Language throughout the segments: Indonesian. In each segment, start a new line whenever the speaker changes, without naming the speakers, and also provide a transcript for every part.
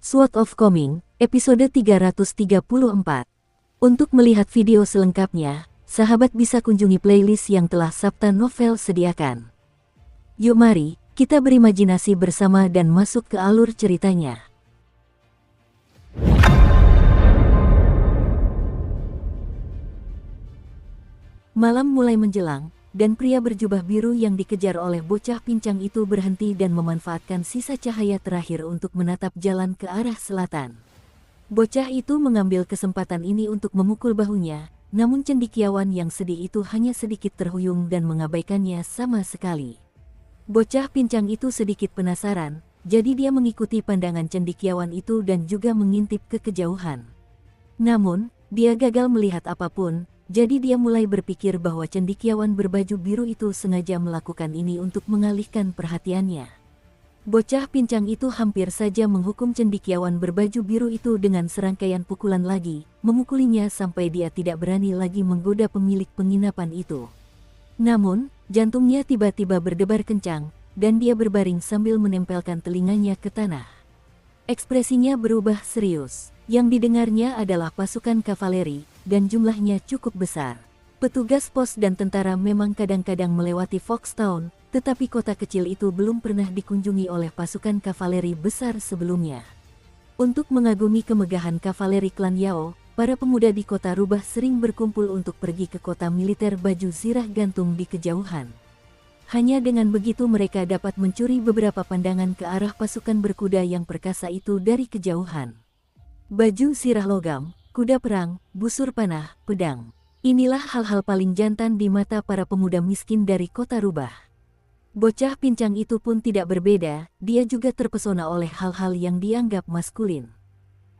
Sword of Coming, episode 334. Untuk melihat video selengkapnya, sahabat bisa kunjungi playlist yang telah Sabta Novel sediakan. Yuk mari, kita berimajinasi bersama dan masuk ke alur ceritanya. Malam mulai menjelang, dan pria berjubah biru yang dikejar oleh bocah pincang itu berhenti dan memanfaatkan sisa cahaya terakhir untuk menatap jalan ke arah selatan. Bocah itu mengambil kesempatan ini untuk memukul bahunya, namun cendekiawan yang sedih itu hanya sedikit terhuyung dan mengabaikannya sama sekali. Bocah pincang itu sedikit penasaran, jadi dia mengikuti pandangan cendekiawan itu dan juga mengintip ke kejauhan. Namun, dia gagal melihat apapun. Jadi dia mulai berpikir bahwa cendekiawan berbaju biru itu sengaja melakukan ini untuk mengalihkan perhatiannya. Bocah pincang itu hampir saja menghukum cendekiawan berbaju biru itu dengan serangkaian pukulan lagi, memukulinya sampai dia tidak berani lagi menggoda pemilik penginapan itu. Namun, jantungnya tiba-tiba berdebar kencang, dan dia berbaring sambil menempelkan telinganya ke tanah. Ekspresinya berubah serius. Yang didengarnya adalah pasukan kavaleri, dan jumlahnya cukup besar. Petugas pos dan tentara memang kadang-kadang melewati Foxtown, tetapi kota kecil itu belum pernah dikunjungi oleh pasukan kavaleri besar sebelumnya. Untuk mengagumi kemegahan kavaleri klan Yao, para pemuda di kota rubah sering berkumpul untuk pergi ke kota militer baju zirah gantung di kejauhan. Hanya dengan begitu mereka dapat mencuri beberapa pandangan ke arah pasukan berkuda yang perkasa itu dari kejauhan. Baju zirah logam, kuda perang, busur panah, pedang. Inilah hal-hal paling jantan di mata para pemuda miskin dari kota rubah. Bocah pincang itu pun tidak berbeda, dia juga terpesona oleh hal-hal yang dianggap maskulin.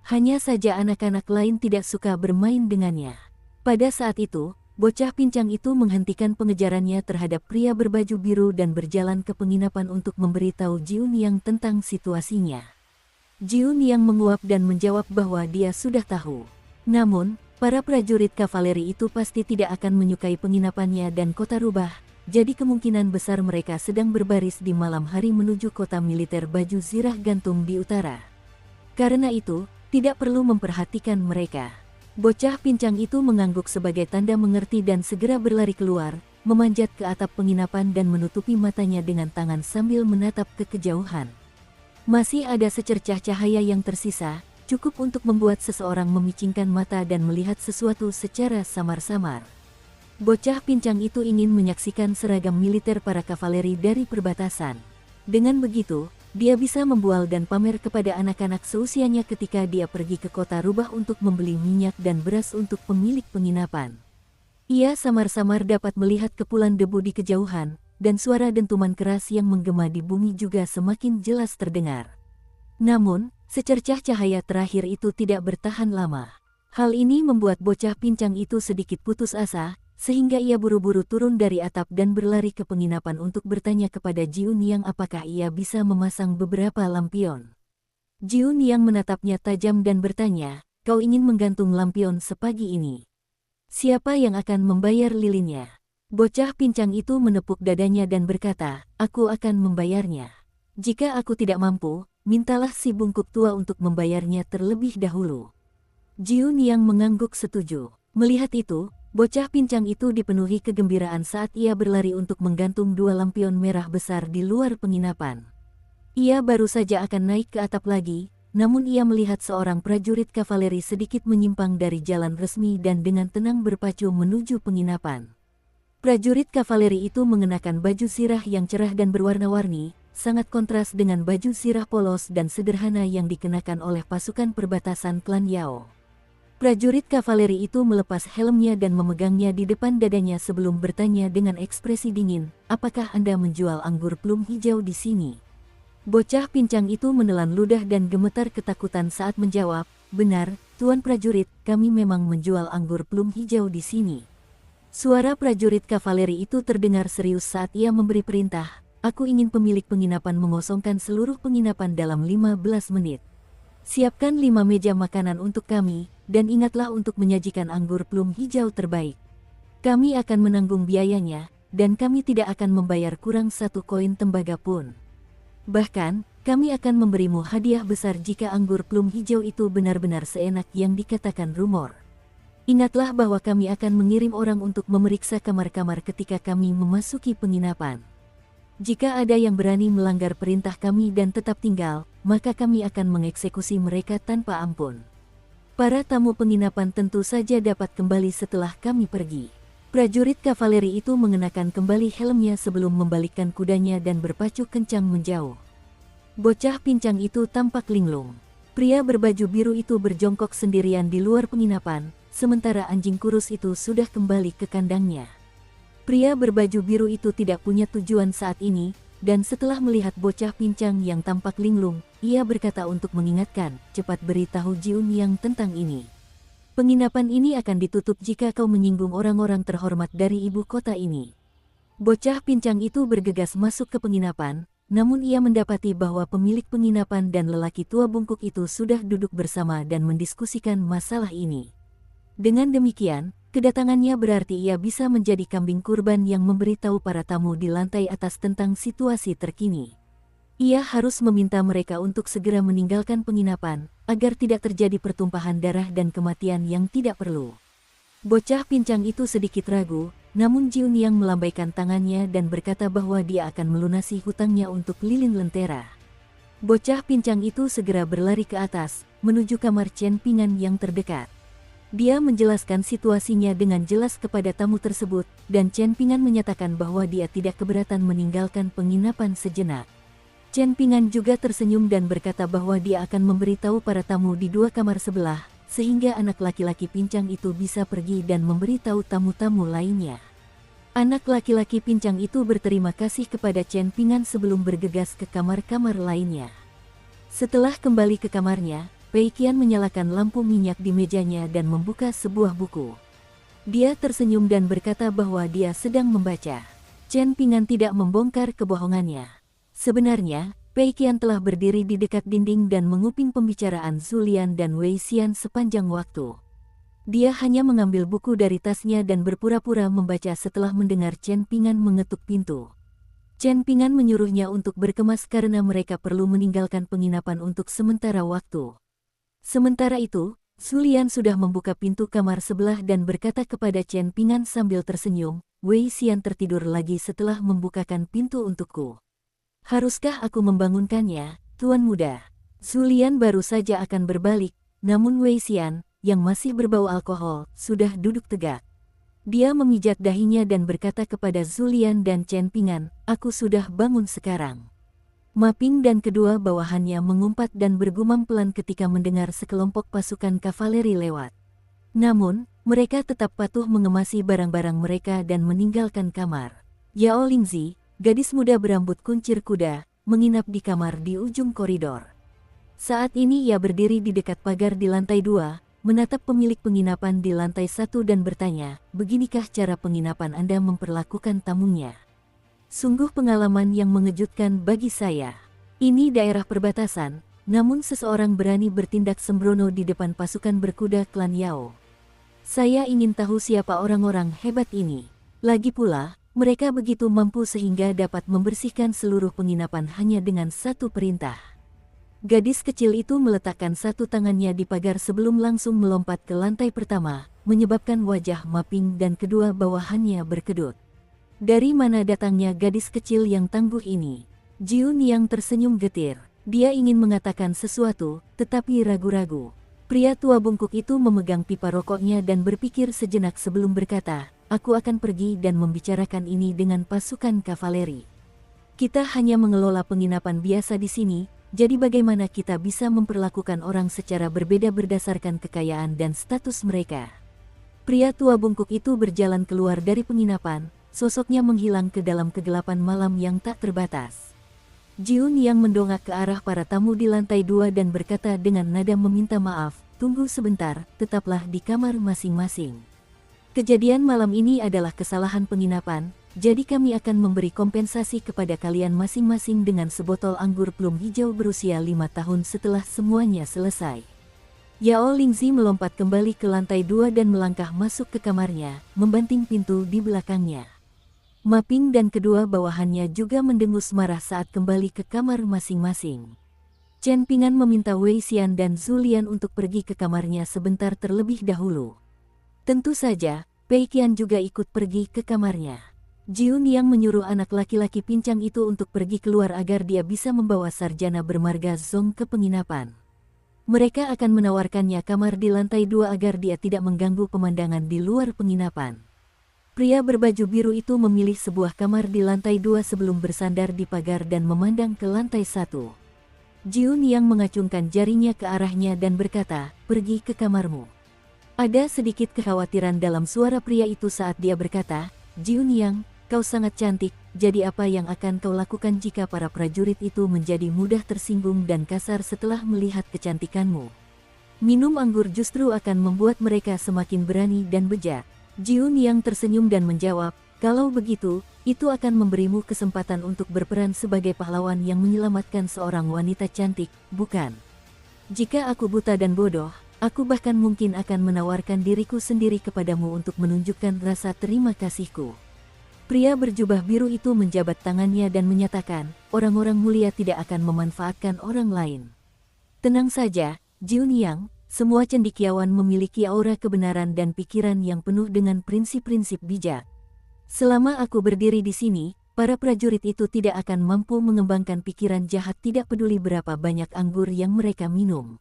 Hanya saja anak-anak lain tidak suka bermain dengannya. Pada saat itu, bocah pincang itu menghentikan pengejarannya terhadap pria berbaju biru dan berjalan ke penginapan untuk memberitahu Jiun Yang tentang situasinya. Jiun Yang menguap dan menjawab bahwa dia sudah tahu. Namun, para prajurit kavaleri itu pasti tidak akan menyukai penginapannya dan kota rubah, jadi kemungkinan besar mereka sedang berbaris di malam hari menuju kota militer baju zirah gantung di utara. Karena itu, tidak perlu memperhatikan mereka. Bocah pincang itu mengangguk sebagai tanda mengerti dan segera berlari keluar, memanjat ke atap penginapan dan menutupi matanya dengan tangan sambil menatap ke kejauhan. Masih ada secercah cahaya yang tersisa, cukup untuk membuat seseorang memicingkan mata dan melihat sesuatu secara samar-samar. Bocah pincang itu ingin menyaksikan seragam militer para kavaleri dari perbatasan. Dengan begitu, dia bisa membual dan pamer kepada anak-anak seusianya ketika dia pergi ke kota rubah untuk membeli minyak dan beras untuk pemilik penginapan. Ia samar-samar dapat melihat kepulan debu di kejauhan, dan suara dentuman keras yang menggema di bumi juga semakin jelas terdengar. Namun, secercah cahaya terakhir itu tidak bertahan lama. Hal ini membuat bocah pincang itu sedikit putus asa, sehingga ia buru-buru turun dari atap dan berlari ke penginapan untuk bertanya kepada Jiun Yang apakah ia bisa memasang beberapa lampion. Jiun Yang menatapnya tajam dan bertanya, "Kau ingin menggantung lampion sepagi ini? Siapa yang akan membayar lilinnya?" Bocah pincang itu menepuk dadanya dan berkata, "Aku akan membayarnya. Jika aku tidak mampu, mintalah si bungkuk tua untuk membayarnya terlebih dahulu." Jiun Yang mengangguk setuju. Melihat itu, bocah pincang itu dipenuhi kegembiraan saat ia berlari untuk menggantung dua lampion merah besar di luar penginapan. Ia baru saja akan naik ke atap lagi, namun ia melihat seorang prajurit kavaleri sedikit menyimpang dari jalan resmi dan dengan tenang berpacu menuju penginapan. Prajurit kavaleri itu mengenakan baju zirah yang cerah dan berwarna-warni, sangat kontras dengan baju zirah polos dan sederhana yang dikenakan oleh pasukan perbatasan klan Yao. Prajurit kavaleri itu melepas helmnya dan memegangnya di depan dadanya sebelum bertanya dengan ekspresi dingin, "Apakah Anda menjual anggur plum hijau di sini?" Bocah pincang itu menelan ludah dan gemetar ketakutan saat menjawab, "Benar, Tuan Prajurit, kami memang menjual anggur plum hijau di sini." Suara prajurit kavaleri itu terdengar serius saat ia memberi perintah, "Aku ingin pemilik penginapan mengosongkan seluruh penginapan dalam 15 menit. Siapkan 5 meja makanan untuk kami, dan ingatlah untuk menyajikan anggur plum hijau terbaik. Kami akan menanggung biayanya, dan kami tidak akan membayar kurang 1 koin tembaga pun. Bahkan, Kami akan memberimu hadiah besar jika anggur plum hijau itu benar-benar seenak yang dikatakan rumor. Ingatlah bahwa kami akan mengirim orang untuk memeriksa kamar-kamar ketika kami memasuki penginapan. Jika ada yang berani melanggar perintah kami dan tetap tinggal, maka kami akan mengeksekusi mereka tanpa ampun. Para tamu penginapan tentu saja dapat kembali setelah kami pergi. Prajurit kavaleri itu mengenakan kembali helmnya sebelum membalikkan kudanya dan berpacu kencang menjauh. Bocah pincang itu tampak linglung. Pria berbaju biru itu berjongkok sendirian di luar penginapan, sementara anjing kurus itu sudah kembali ke kandangnya. Pria berbaju biru itu tidak punya tujuan saat ini, dan setelah melihat bocah pincang yang tampak linglung, ia berkata untuk mengingatkan, cepat beritahu Jiun Yang tentang ini. Penginapan ini akan ditutup jika kau menyinggung orang-orang terhormat dari ibu kota ini. Bocah pincang itu bergegas masuk ke penginapan, namun ia mendapati bahwa pemilik penginapan dan lelaki tua bungkuk itu sudah duduk bersama dan mendiskusikan masalah ini. Dengan demikian, kedatangannya berarti ia bisa menjadi kambing kurban yang memberitahu para tamu di lantai atas tentang situasi terkini. Ia harus meminta mereka untuk segera meninggalkan penginapan, agar tidak terjadi pertumpahan darah dan kematian yang tidak perlu. Bocah pincang itu sedikit ragu, namun Jiun Yang melambaikan tangannya dan berkata bahwa dia akan melunasi hutangnya untuk lilin lentera. Bocah pincang itu segera berlari ke atas, menuju kamar Chen Pingan yang terdekat. Dia menjelaskan situasinya dengan jelas kepada tamu tersebut, dan Chen Pingan menyatakan bahwa dia tidak keberatan meninggalkan penginapan sejenak. Chen Pingan juga tersenyum dan berkata bahwa dia akan memberitahu para tamu di dua kamar sebelah, sehingga anak laki-laki pincang itu bisa pergi dan memberitahu tamu-tamu lainnya. Anak laki-laki pincang itu berterima kasih kepada Chen Pingan sebelum bergegas ke kamar-kamar lainnya. Setelah kembali ke kamarnya, Pei Qian menyalakan lampu minyak di mejanya dan membuka sebuah buku. Dia tersenyum dan berkata bahwa dia sedang membaca. Chen Pingan tidak membongkar kebohongannya. Sebenarnya, Pei Qian telah berdiri di dekat dinding dan menguping pembicaraan Zulian dan Wei Xian sepanjang waktu. Dia hanya mengambil buku dari tasnya dan berpura-pura membaca setelah mendengar Chen Pingan mengetuk pintu. Chen Pingan menyuruhnya untuk berkemas karena mereka perlu meninggalkan penginapan untuk sementara waktu. Sementara itu, Zulian sudah membuka pintu kamar sebelah dan berkata kepada Chen Pingan sambil tersenyum, Wei Xian tertidur lagi setelah membukakan pintu untukku. Haruskah aku membangunkannya, Tuan Muda? Zulian baru saja akan berbalik, namun Wei Xian, yang masih berbau alkohol, sudah duduk tegak. Dia memijat dahinya dan berkata kepada Zulian dan Chen Pingan, aku sudah bangun sekarang. Ma Ping dan kedua bawahannya mengumpat dan bergumam pelan ketika mendengar sekelompok pasukan kavaleri lewat. Namun, mereka tetap patuh mengemasi barang-barang mereka dan meninggalkan kamar. Yao Lingzi, gadis muda berambut kuncir kuda, menginap di kamar di ujung koridor. Saat ini ia berdiri di dekat pagar di lantai 2, menatap pemilik penginapan di lantai 1 dan bertanya, beginikah cara penginapan Anda memperlakukan tamunya? Sungguh pengalaman yang mengejutkan bagi saya. Ini daerah perbatasan, namun seseorang berani bertindak sembrono di depan pasukan berkuda klan Yao. Saya ingin tahu siapa orang-orang hebat ini. Lagi pula, mereka begitu mampu sehingga dapat membersihkan seluruh penginapan hanya dengan satu perintah. Gadis kecil itu meletakkan satu tangannya di pagar sebelum langsung melompat ke lantai pertama, menyebabkan wajah Ma Ping dan kedua bawahannya berkedut. Dari mana datangnya gadis kecil yang tangguh ini? Jiun Yang tersenyum getir. Dia ingin mengatakan sesuatu, tetapi ragu-ragu. Pria tua bungkuk itu memegang pipa rokoknya dan berpikir sejenak sebelum berkata, aku akan pergi dan membicarakan ini dengan pasukan kavaleri. Kita hanya mengelola penginapan biasa di sini, jadi bagaimana kita bisa memperlakukan orang secara berbeda berdasarkan kekayaan dan status mereka? Pria tua bungkuk itu berjalan keluar dari penginapan, sosoknya menghilang ke dalam kegelapan malam yang tak terbatas. Jiun Yang mendongak ke arah para tamu di lantai 2 dan berkata dengan nada meminta maaf, tunggu sebentar, tetaplah di kamar masing-masing. Kejadian malam ini adalah kesalahan penginapan, jadi kami akan memberi kompensasi kepada kalian masing-masing dengan sebotol anggur plum hijau berusia 5 tahun setelah semuanya selesai. Yao Lingzi melompat kembali ke lantai 2 dan melangkah masuk ke kamarnya, membanting pintu di belakangnya. Ma Ping dan kedua bawahannya juga mendengus marah saat kembali ke kamar masing-masing. Chen Pingan meminta Wei Xian dan Zhu Lian untuk pergi ke kamarnya sebentar terlebih dahulu. Tentu saja, Pei Qian juga ikut pergi ke kamarnya. Jiun yang menyuruh anak laki-laki pincang itu untuk pergi keluar agar dia bisa membawa sarjana bermarga Zong ke penginapan. Mereka akan menawarkannya kamar di lantai 2 agar dia tidak mengganggu pemandangan di luar penginapan. Pria berbaju biru itu memilih sebuah kamar di lantai 2 sebelum bersandar di pagar dan memandang ke lantai 1. Jiun yang mengacungkan jarinya ke arahnya dan berkata, "Pergi ke kamarmu." Ada sedikit kekhawatiran dalam suara pria itu saat dia berkata, "Jiun Yang, kau sangat cantik, jadi apa yang akan kau lakukan jika para prajurit itu menjadi mudah tersinggung dan kasar setelah melihat kecantikanmu? Minum anggur justru akan membuat mereka semakin berani dan bejat." Jiun yang tersenyum dan menjawab, "Kalau begitu, itu akan memberimu kesempatan untuk berperan sebagai pahlawan yang menyelamatkan seorang wanita cantik, bukan? Jika aku buta dan bodoh, aku bahkan mungkin akan menawarkan diriku sendiri kepadamu untuk menunjukkan rasa terima kasihku." Pria berjubah biru itu menjabat tangannya dan menyatakan, "Orang-orang mulia tidak akan memanfaatkan orang lain. Tenang saja, Jiun Yang, semua cendekiawan memiliki aura kebenaran dan pikiran yang penuh dengan prinsip-prinsip bijak. Selama aku berdiri di sini, para prajurit itu tidak akan mampu mengembangkan pikiran jahat tidak peduli berapa banyak anggur yang mereka minum."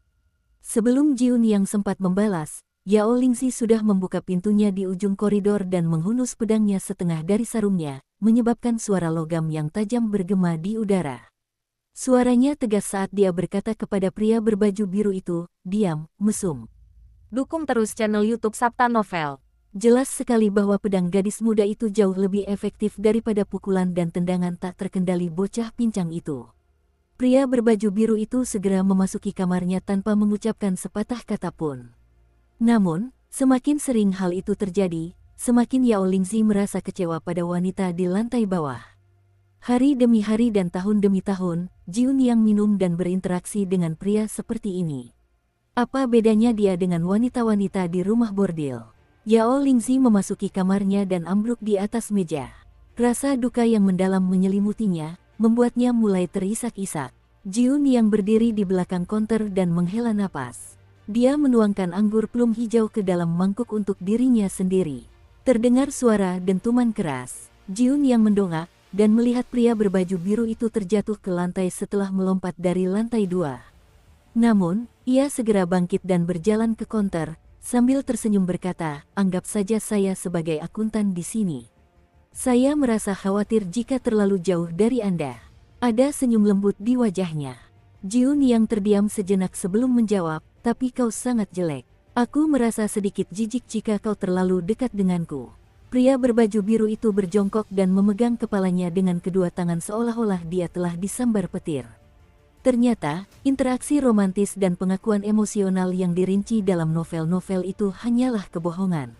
Sebelum Jiun Yang sempat membalas, Yao Lingzi sudah membuka pintunya di ujung koridor dan menghunus pedangnya setengah dari sarungnya, menyebabkan suara logam yang tajam bergema di udara. Suaranya tegas saat dia berkata kepada pria berbaju biru itu, "Diam, mesum."
Dukung terus channel YouTube Sabta Novel.
Jelas sekali bahwa pedang gadis muda itu jauh lebih efektif daripada pukulan dan tendangan tak terkendali bocah pincang itu. Pria berbaju biru itu segera memasuki kamarnya tanpa mengucapkan sepatah kata pun. Namun, semakin sering hal itu terjadi, semakin Yao Lingzi merasa kecewa pada wanita di lantai bawah. Hari demi hari dan tahun demi tahun, Jiun yang minum dan berinteraksi dengan pria seperti ini. Apa bedanya dia dengan wanita-wanita di rumah bordil? Yao Lingzi memasuki kamarnya dan ambruk di atas meja. Rasa duka yang mendalam menyelimutinya, membuatnya mulai terisak-isak. Jiun yang berdiri di belakang konter dan menghela napas. Dia menuangkan anggur plum hijau ke dalam mangkuk untuk dirinya sendiri. Terdengar suara dentuman keras. Jiun yang mendongak dan melihat pria berbaju biru itu terjatuh ke lantai setelah melompat dari lantai 2. Namun, ia segera bangkit dan berjalan ke konter, sambil tersenyum berkata, "Anggap saja saya sebagai akuntan di sini. Saya merasa khawatir jika terlalu jauh dari Anda." Ada senyum lembut di wajahnya. Jiun yang terdiam sejenak sebelum menjawab, "Tapi kau sangat jelek. Aku merasa sedikit jijik jika kau terlalu dekat denganku." Pria berbaju biru itu berjongkok dan memegang kepalanya dengan kedua tangan seolah-olah dia telah disambar petir. Ternyata, interaksi romantis dan pengakuan emosional yang dirinci dalam novel-novel itu hanyalah kebohongan.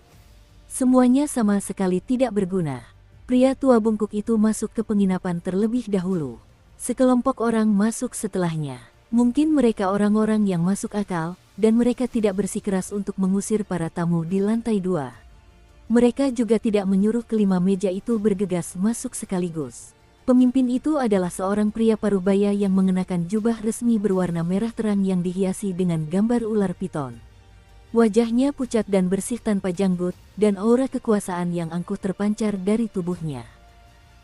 Semuanya sama sekali tidak berguna. Pria tua bungkuk itu masuk ke penginapan terlebih dahulu. Sekelompok orang masuk setelahnya. Mungkin mereka orang-orang yang masuk akal, dan mereka tidak bersikeras untuk mengusir para tamu di lantai 2. Mereka juga tidak menyuruh kelima meja itu bergegas masuk sekaligus. Pemimpin itu adalah seorang pria parubaya yang mengenakan jubah resmi berwarna merah terang yang dihiasi dengan gambar ular piton. Wajahnya pucat dan bersih tanpa janggut, dan aura kekuasaan yang angkuh terpancar dari tubuhnya.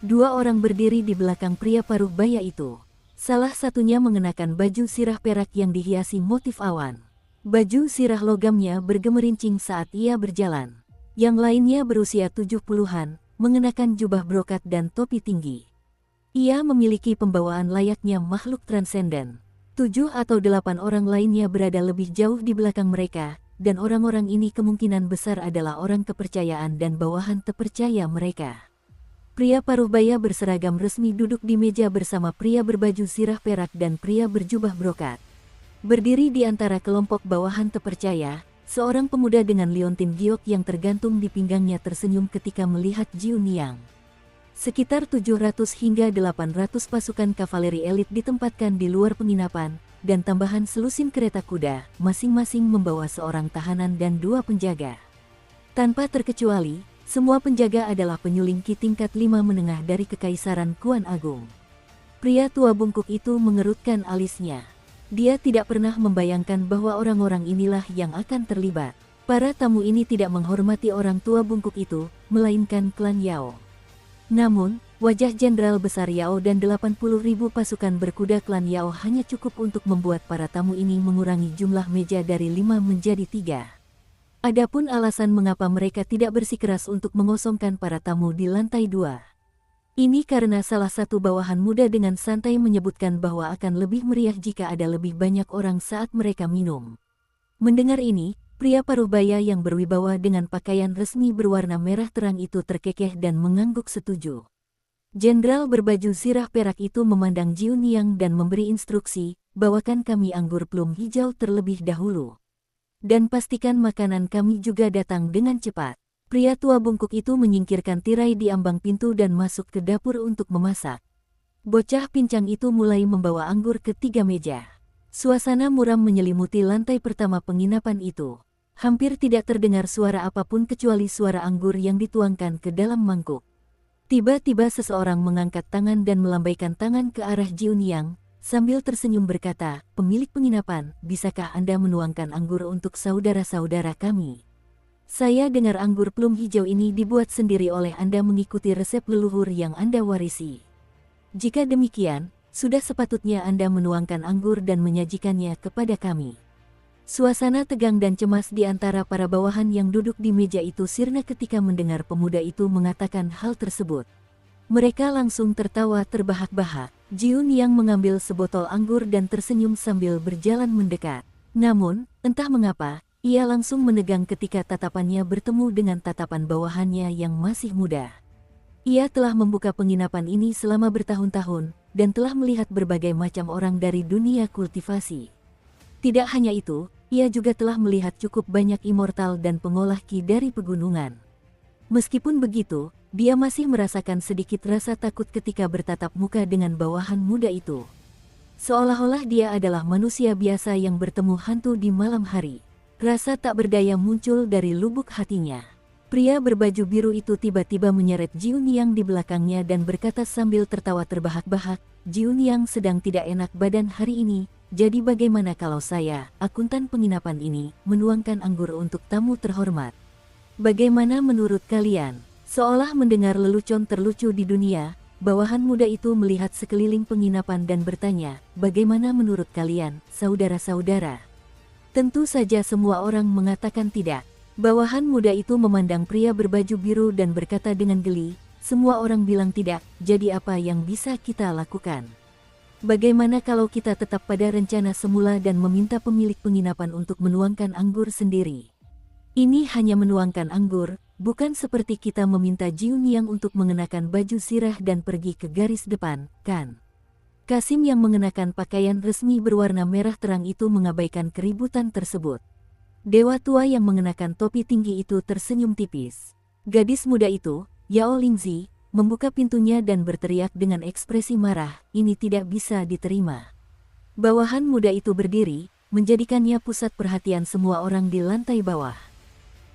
Dua orang berdiri di belakang pria parubaya itu. Salah satunya mengenakan baju sirah perak yang dihiasi motif awan. Baju sirah logamnya bergemerincing saat ia berjalan. Yang lainnya berusia 70-an, mengenakan jubah brokat dan topi tinggi. Ia memiliki pembawaan layaknya makhluk transenden. 7 atau 8 orang lainnya berada lebih jauh di belakang mereka, dan orang-orang ini kemungkinan besar adalah orang kepercayaan dan bawahan terpercaya mereka. Pria parubaya berseragam resmi duduk di meja bersama pria berbaju sirah perak dan pria berjubah brokat. Berdiri di antara kelompok bawahan terpercaya, seorang pemuda dengan liontin giok yang tergantung di pinggangnya tersenyum ketika melihat Jiun Yang. Sekitar 700 hingga 800 pasukan kavaleri elit ditempatkan di luar penginapan, dan tambahan selusin kereta kuda, masing-masing membawa seorang tahanan dan 2 penjaga. Tanpa terkecuali, Semua penjaga adalah penyuling Qi tingkat 5 menengah dari Kekaisaran Kuan Agung. Pria tua bungkuk itu mengerutkan alisnya. Dia tidak pernah membayangkan bahwa orang-orang inilah yang akan terlibat. Para tamu ini tidak menghormati orang tua bungkuk itu, melainkan klan Yao. Namun, wajah Jenderal Besar Yao dan 80.000 pasukan berkuda klan Yao hanya cukup untuk membuat para tamu ini mengurangi jumlah meja dari 5 menjadi 3. Adapun alasan mengapa mereka tidak bersikeras untuk mengosongkan para tamu di lantai 2. Ini karena salah satu bawahan muda dengan santai menyebutkan bahwa akan lebih meriah jika ada lebih banyak orang saat mereka minum. Mendengar ini, pria paruh-baya yang berwibawa dengan pakaian resmi berwarna merah terang itu terkekeh dan mengangguk setuju. Jenderal berbaju zirah perak itu memandang Jiu Niang dan memberi instruksi, bawakan kami anggur plum hijau terlebih dahulu. Dan pastikan makanan kami juga datang dengan cepat. Pria tua bungkuk itu menyingkirkan tirai di ambang pintu dan masuk ke dapur untuk memasak. Bocah pincang itu mulai membawa anggur ke 3 meja. Suasana muram menyelimuti lantai pertama penginapan itu. Hampir tidak terdengar suara apapun kecuali suara anggur yang dituangkan ke dalam mangkuk. Tiba-tiba seseorang mengangkat tangan dan melambaikan tangan ke arah Jiu Niang, sambil tersenyum berkata, "Pemilik penginapan, bisakah Anda menuangkan anggur untuk saudara-saudara kami? Saya dengar anggur plum hijau ini dibuat sendiri oleh Anda mengikuti resep leluhur yang Anda warisi. Jika demikian, sudah sepatutnya Anda menuangkan anggur dan menyajikannya kepada kami." Suasana tegang dan cemas di antara para bawahan yang duduk di meja itu sirna ketika mendengar pemuda itu mengatakan hal tersebut. Mereka langsung tertawa terbahak-bahak. Jiu Niang mengambil sebotol anggur dan tersenyum sambil berjalan mendekat. Namun, entah mengapa, ia langsung menegang ketika tatapannya bertemu dengan tatapan bawahannya yang masih muda. Ia telah membuka penginapan ini selama bertahun-tahun, dan telah melihat berbagai macam orang dari dunia kultivasi. Tidak hanya itu, ia juga telah melihat cukup banyak immortal dan pengolah Qi dari pegunungan. Meskipun begitu, dia masih merasakan sedikit rasa takut ketika bertatap muka dengan bawahan muda itu. Seolah-olah dia adalah manusia biasa yang bertemu hantu di malam hari. Rasa tak berdaya muncul dari lubuk hatinya. Pria berbaju biru itu tiba-tiba menyeret Jiu Niang di belakangnya dan berkata sambil tertawa terbahak-bahak, "Jiu Niang sedang tidak enak badan hari ini. Jadi bagaimana kalau saya, akuntan penginapan ini, menuangkan anggur untuk tamu terhormat? Bagaimana menurut kalian?" Seolah mendengar lelucon terlucu di dunia, bawahan muda itu melihat sekeliling penginapan dan bertanya, "Bagaimana menurut kalian, saudara-saudara?" Tentu saja semua orang mengatakan tidak. Bawahan muda itu memandang pria berbaju biru dan berkata dengan geli, "Semua orang bilang tidak, jadi apa yang bisa kita lakukan? Bagaimana kalau kita tetap pada rencana semula dan meminta pemilik penginapan untuk menuangkan anggur sendiri? Ini hanya menuangkan anggur, bukan seperti kita meminta Jiu Niang untuk mengenakan baju sirah dan pergi ke garis depan, kan?" Kasim yang mengenakan pakaian resmi berwarna merah terang itu mengabaikan keributan tersebut. Dewa tua yang mengenakan topi tinggi itu tersenyum tipis. Gadis muda itu, Yao Lingzi, membuka pintunya dan berteriak dengan ekspresi marah, "Ini tidak bisa diterima." Bawahan muda itu berdiri, menjadikannya pusat perhatian semua orang di lantai bawah.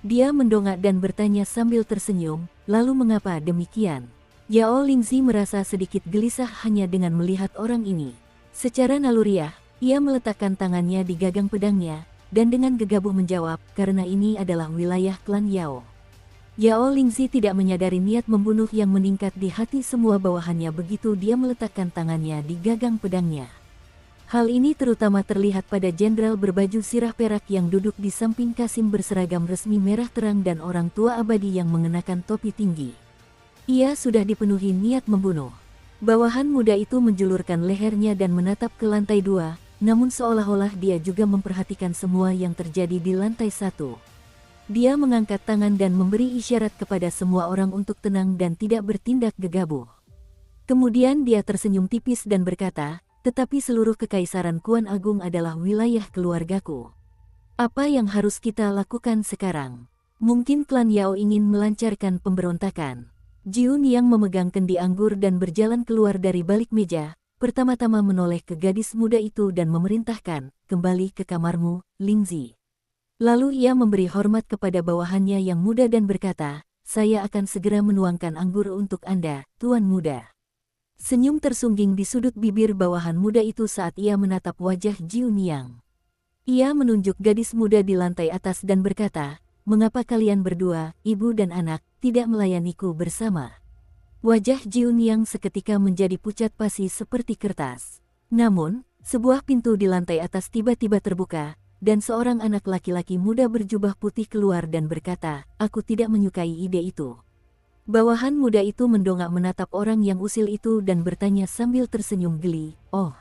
Dia mendongak dan bertanya sambil tersenyum, "Lalu mengapa demikian?" Yao Lingzi merasa sedikit gelisah hanya dengan melihat orang ini. Secara naluriah, ia meletakkan tangannya di gagang pedangnya, dan dengan gegabah menjawab, "Karena ini adalah wilayah klan Yao." Yao Lingzi tidak menyadari niat membunuh yang meningkat di hati semua bawahannya begitu dia meletakkan tangannya di gagang pedangnya. Hal ini terutama terlihat pada jenderal berbaju sirah perak yang duduk di samping Kasim berseragam resmi merah terang dan orang tua abadi yang mengenakan topi tinggi. Ia sudah dipenuhi niat membunuh. Bawahan muda itu menjulurkan lehernya dan menatap ke lantai 2, namun seolah-olah dia juga memperhatikan semua yang terjadi di lantai 1. Dia mengangkat tangan dan memberi isyarat kepada semua orang untuk tenang dan tidak bertindak gegabah. Kemudian dia tersenyum tipis dan berkata, "Tetapi seluruh kekaisaran Kuan Agung adalah wilayah keluargaku. Apa yang harus kita lakukan sekarang? Mungkin klan Yao ingin melancarkan pemberontakan." Jiu Niang memegang kendi anggur dan berjalan keluar dari balik meja, pertama-tama menoleh ke gadis muda itu dan memerintahkan, "Kembali ke kamarmu, Lingzi." Lalu ia memberi hormat kepada bawahannya yang muda dan berkata, saya akan segera menuangkan anggur untuk Anda, Tuan Muda. Senyum tersungging di sudut bibir bawahan muda itu saat ia menatap wajah Jiu Niang. Ia menunjuk gadis muda di lantai atas dan berkata, "Mengapa kalian berdua, ibu dan anak, tidak melayaniku bersama?" Wajah Jiu Niang seketika menjadi pucat pasi seperti kertas. Namun, sebuah pintu di lantai atas tiba-tiba terbuka, dan seorang anak laki-laki muda berjubah putih keluar dan berkata, "Aku tidak menyukai ide itu." Bawahan muda itu mendongak menatap orang yang usil itu dan bertanya sambil tersenyum geli, "Oh,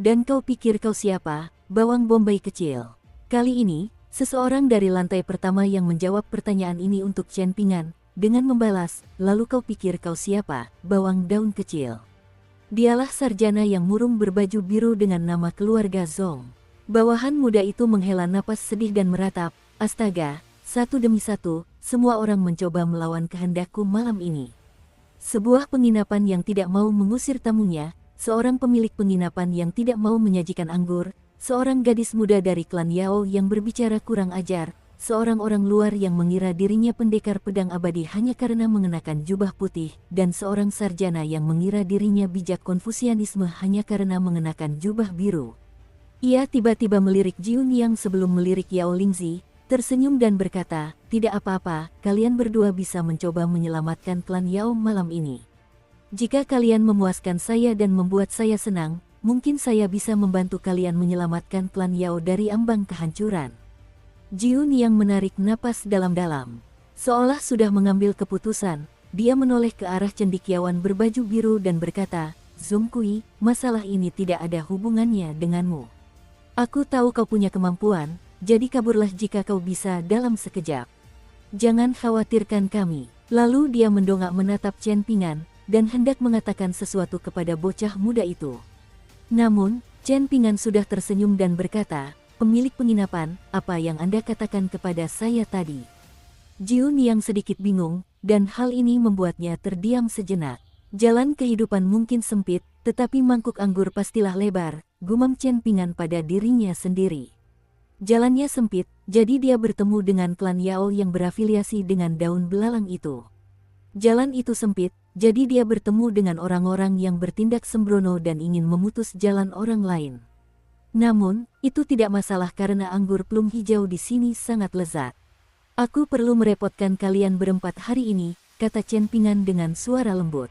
dan kau pikir kau siapa, bawang bombay kecil?" Kali ini, seseorang dari lantai pertama yang menjawab pertanyaan ini untuk Chen Pingan, dengan membalas, "Lalu kau pikir kau siapa, bawang daun kecil?" Dialah sarjana yang murung berbaju biru dengan nama keluarga Zong. Bawahan muda itu menghela napas sedih dan meratap, "Astaga, satu demi satu, semua orang mencoba melawan kehendakku malam ini." Sebuah penginapan yang tidak mau mengusir tamunya, seorang pemilik penginapan yang tidak mau menyajikan anggur, seorang gadis muda dari klan Yao yang berbicara kurang ajar, seorang orang luar yang mengira dirinya pendekar pedang abadi hanya karena mengenakan jubah putih, dan seorang sarjana yang mengira dirinya bijak Konfusianisme hanya karena mengenakan jubah biru. Ia tiba-tiba melirik Jiu Niang sebelum melirik Yao Lingzi, tersenyum dan berkata, "Tidak apa-apa, kalian berdua bisa mencoba menyelamatkan klan Yao malam ini. Jika kalian memuaskan saya dan membuat saya senang, mungkin saya bisa membantu kalian menyelamatkan klan Yao dari ambang kehancuran." Jiu Niang menarik napas dalam-dalam. Seolah sudah mengambil keputusan, dia menoleh ke arah cendekiawan berbaju biru dan berkata, "Zong Kui, masalah ini tidak ada hubungannya denganmu. Aku tahu kau punya kemampuan, jadi kaburlah jika kau bisa dalam sekejap. Jangan khawatirkan kami." Lalu dia mendongak menatap Chen Pingan, dan hendak mengatakan sesuatu kepada bocah muda itu. Namun, Chen Pingan sudah tersenyum dan berkata, "Pemilik penginapan, apa yang Anda katakan kepada saya tadi?" Jiu Niang sedikit bingung, dan hal ini membuatnya terdiam sejenak. "Jalan kehidupan mungkin sempit, tetapi mangkuk anggur pastilah lebar," gumam Chen Pingan pada dirinya sendiri. Jalannya sempit, jadi dia bertemu dengan klan Yao yang berafiliasi dengan daun belalang itu. Jalan itu sempit, jadi dia bertemu dengan orang-orang yang bertindak sembrono dan ingin memutus jalan orang lain. Namun, itu tidak masalah karena anggur plum hijau di sini sangat lezat. "Aku perlu merepotkan kalian berempat hari ini," kata Chen Pingan dengan suara lembut.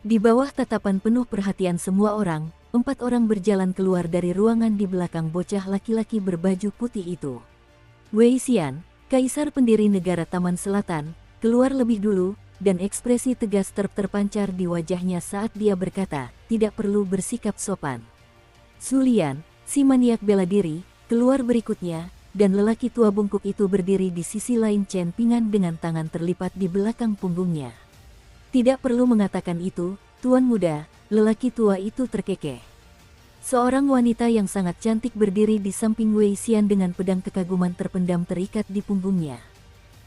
Di bawah tatapan penuh perhatian semua orang, 4 orang berjalan keluar dari ruangan di belakang bocah laki-laki berbaju putih itu. Wei Xian, kaisar pendiri negara Taman Selatan, keluar lebih dulu, dan ekspresi tegas terpancar di wajahnya saat dia berkata, "Tidak perlu bersikap sopan." Su Lian, si maniak bela diri, keluar berikutnya, dan lelaki tua bungkuk itu berdiri di sisi lain Chen Pingan dengan tangan terlipat di belakang punggungnya. "Tidak perlu mengatakan itu, Tuan Muda," lelaki tua itu terkekeh. Seorang wanita yang sangat cantik berdiri di samping Wei Xian dengan pedang kekaguman terpendam terikat di punggungnya.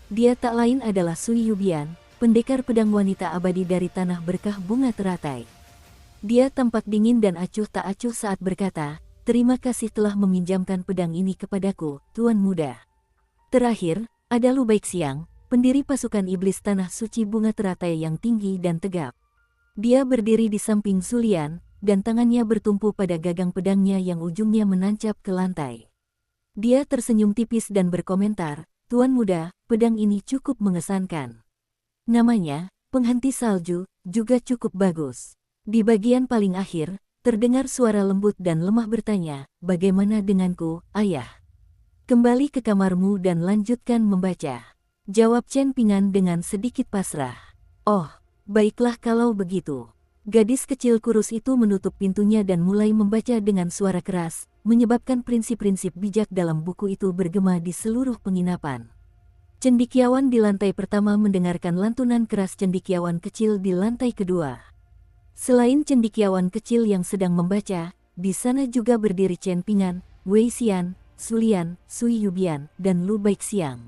Dia tak lain adalah Sui Yubian, pendekar pedang wanita abadi dari tanah berkah bunga teratai. Dia tampak dingin dan acuh tak acuh saat berkata, "Terima kasih telah meminjamkan pedang ini kepadaku, Tuan Muda." Terakhir, ada Lu Baixiang, pendiri pasukan iblis tanah suci bunga teratai yang tinggi dan tegap. Dia berdiri di samping Su Lian, dan tangannya bertumpu pada gagang pedangnya yang ujungnya menancap ke lantai. Dia tersenyum tipis dan berkomentar, "Tuan Muda, pedang ini cukup mengesankan. Namanya, penghenti salju, juga cukup bagus." Di bagian paling akhir, terdengar suara lembut dan lemah bertanya, "Bagaimana denganku, Ayah? Kembali ke kamarmu dan lanjutkan membaca," jawab Chen Pingan dengan sedikit pasrah. "Oh, baiklah kalau begitu." Gadis kecil kurus itu menutup pintunya dan mulai membaca dengan suara keras, menyebabkan prinsip-prinsip bijak dalam buku itu bergema di seluruh penginapan. Cendekiawan di lantai pertama mendengarkan lantunan keras cendekiawan kecil di lantai kedua. Selain cendekiawan kecil yang sedang membaca, di sana juga berdiri Chen Pingan, Wei Xian, Su Lian, Sui Yubian, dan Lu Baixiang.